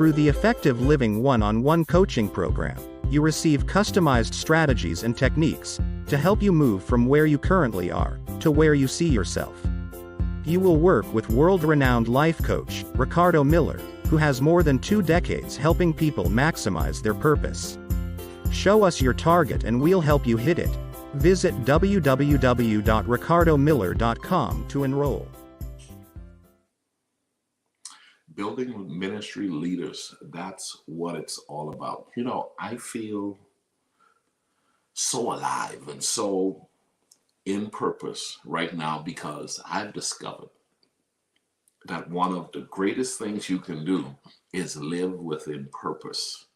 Through the Effective Living one-on-one coaching program, you receive customized strategies and techniques to help you move from where you currently are to where you see yourself. You will work with world-renowned life coach, Ricardo Miller, who has more than 2 decades helping people maximize their purpose. Show us your target and we'll help you hit it. Visit www.ricardomiller.com to enroll. Building ministry leaders, that's what it's all about. You know, I feel so alive and so in purpose right now because I've discovered that one of the greatest things you can do is live within purpose.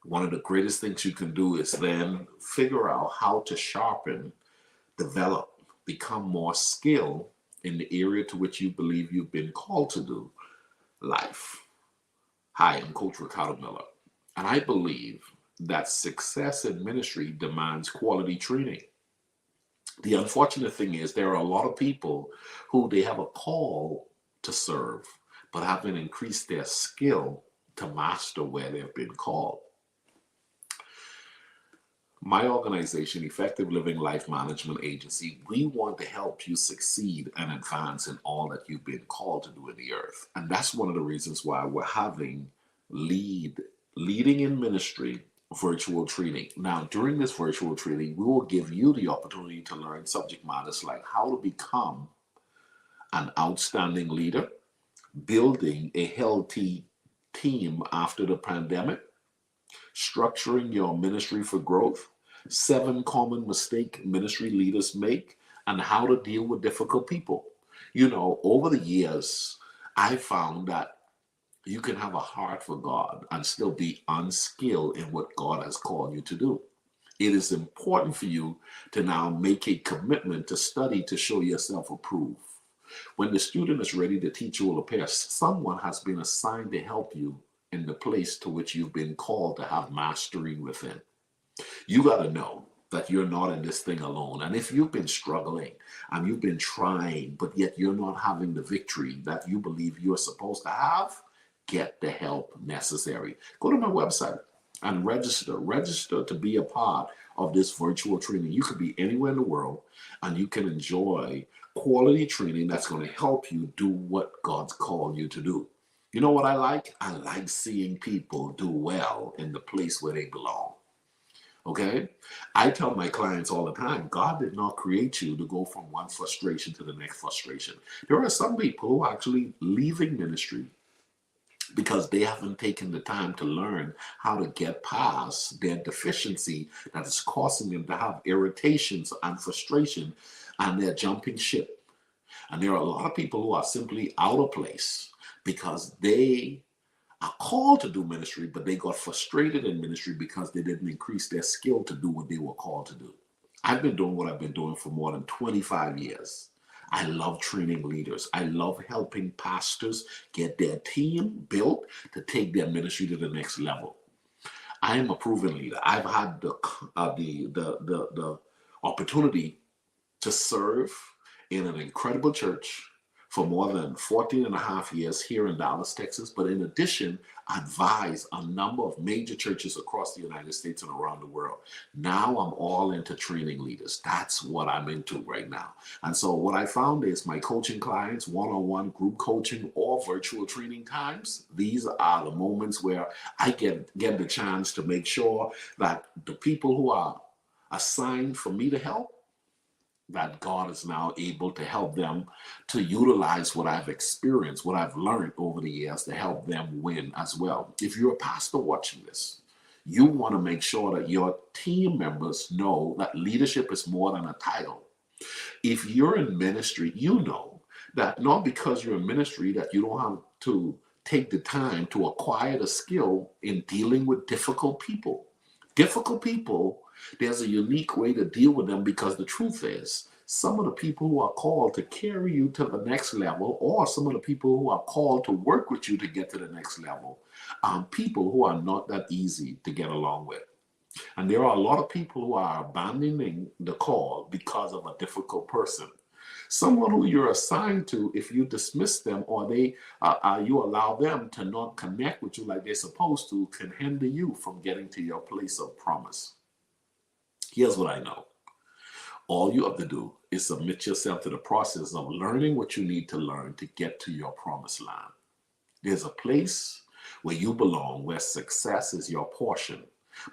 One of the greatest things you can do is then figure out how to sharpen, develop, become more skilled in the area to which you believe you've been called to do life. Hi, I'm Coach Ricardo Miller, and I believe that success in ministry demands quality training. The unfortunate thing is there are a lot of people who they have a call to serve, but haven't increased their skill to master where they've been called. My organization, Effective Living Life Management Agency, we want to help you succeed and advance in all that you've been called to do in the earth. And that's one of the reasons why we're having Leading in Ministry virtual training. Now, during this virtual training, we will give you the opportunity to learn subject matters like how to become an outstanding leader, building a healthy team after the pandemic, structuring your ministry for growth, 7 common mistakes ministry leaders make, and how to deal with difficult people. You know, over the years, I found that you can have a heart for God and still be unskilled in what God has called you to do. It is important for you to now make a commitment to study to show yourself approved. When the student is ready, the teacher will appear. Someone has been assigned to help you in the place to which you've been called to have mastery within. You got to know that you're not in this thing alone. And if you've been struggling and you've been trying, but yet you're not having the victory that you believe you're supposed to have, get the help necessary. Go to my website and register to be a part of this virtual training. You could be anywhere in the world and you can enjoy quality training that's going to help you do what God's called you to do. You know what I like? I like seeing people do well in the place where they belong. Okay? I tell my clients all the time, God did not create you to go from one frustration to the next frustration. There are some people who are actually leaving ministry because they haven't taken the time to learn how to get past their deficiency that is causing them to have irritations and frustration, and they're jumping ship. And there are a lot of people who are simply out of place because they are called to do ministry, but they got frustrated in ministry because they didn't increase their skill to do what they were called to do. I've been doing what I've been doing for more than 25 years. I love training leaders. I love helping pastors get their team built to take their ministry to the next level. I am a proven leader. I've had the opportunity to serve in an incredible church for more than 14 and a half years here in Dallas, Texas. But in addition, advise a number of major churches across the United States and around the world. Now I'm all into training leaders. That's what I'm into right now. And so what I found is my coaching clients, one-on-one group coaching or virtual training times, these are the moments where I get the chance to make sure that the people who are assigned for me to help, that God is now able to help them to utilize what I've experienced, what I've learned over the years to help them win as well. If you're a pastor watching this, you want to make sure that your team members know that leadership is more than a title. If you're in ministry, you know that not because you're in ministry that you don't have to take the time to acquire the skill in dealing with difficult people. Difficult people, there's a unique way to deal with them because the truth is, some of the people who are called to carry you to the next level, or some of the people who are called to work with you to get to the next level, people who are not that easy to get along with. And there are a lot of people who are abandoning the call because of a difficult person. Someone who you're assigned to, if you dismiss them or you allow them to not connect with you like they're supposed to, can hinder you from getting to your place of promise. Here's what I know. All you have to do is submit yourself to the process of learning what you need to learn to get to your promised land. There's a place where you belong, where success is your portion,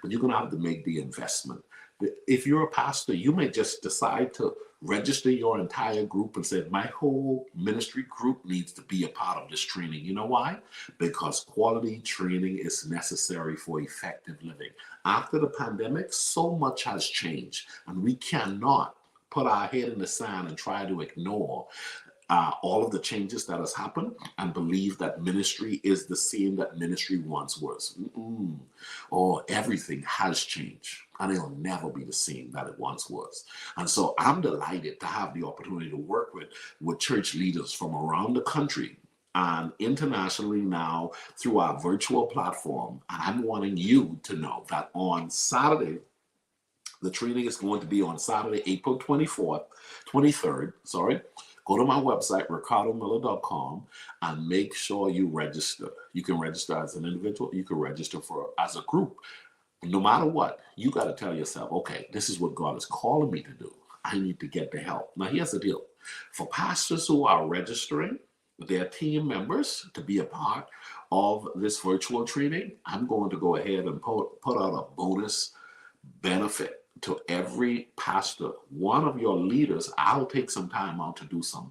but you're going to have to make the investment. If you're a pastor, you may just decide to register your entire group and say, my whole ministry group needs to be a part of this training. You know why? Because quality training is necessary for effective living. After the pandemic, so much has changed, and we cannot put our head in the sand and try to ignore all of the changes that has happened and believe that ministry is the same that ministry once was. Everything has changed, and it'll never be the same that it once was. And so I'm delighted to have the opportunity to work with church leaders from around the country and internationally now through our virtual platform. And I'm wanting you to know that on Saturday, the training is going to be on Saturday, April 23rd. Go to my website, ricardomiller.com, and make sure you register. You can register as an individual. You can register as a group. No matter what, you got to tell yourself, okay, this is what God is calling me to do. I need to get the help. Now, here's the deal. For pastors who are registering their team members to be a part of this virtual training, I'm going to go ahead and put out a bonus benefit to every pastor. One of your leaders, I'll take some time out to do some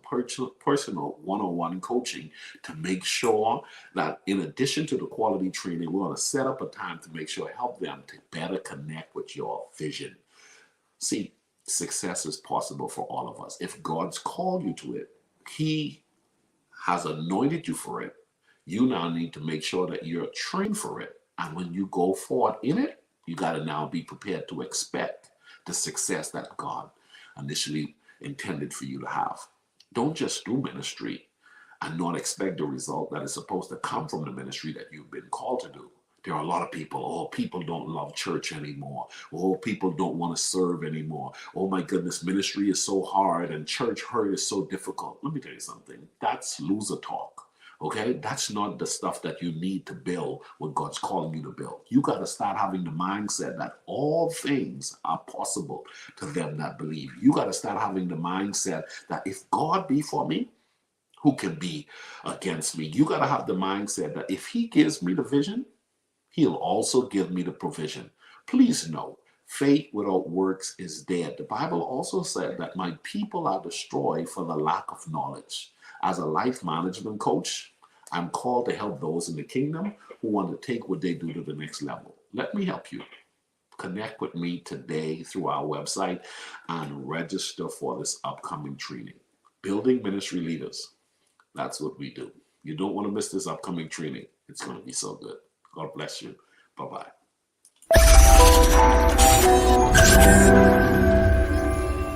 personal one-on-one coaching to make sure that in addition to the quality training, we're going to set up a time to make sure help them to better connect with your vision. See, success is possible for all of us. If God's called you to it, He has anointed you for it. You now need to make sure that you're trained for it. And when you go forward in it, you got to now be prepared to expect the success that God initially intended for you to have. Don't just do ministry and not expect the result that is supposed to come from the ministry that you've been called to do. There are a lot of people, people don't love church anymore. People don't want to serve anymore. Oh my goodness, ministry is so hard and church hurt is so difficult. Let me tell you something. That's loser talk. Okay, that's not the stuff that you need to build what God's calling you to build. You got to start having the mindset that all things are possible to them that believe. You got to start having the mindset that if God be for me, who can be against me? You got to have the mindset that if He gives me the vision, He'll also give me the provision. Please note, faith without works is dead. The Bible also said that my people are destroyed for the lack of knowledge. As a life management coach, I'm called to help those in the kingdom who want to take what they do to the next level. Let me help you. Connect with me today through our website and register for this upcoming training. Building ministry leaders. That's what we do. You don't want to miss this upcoming training. It's going to be so good. God bless you. Bye-bye.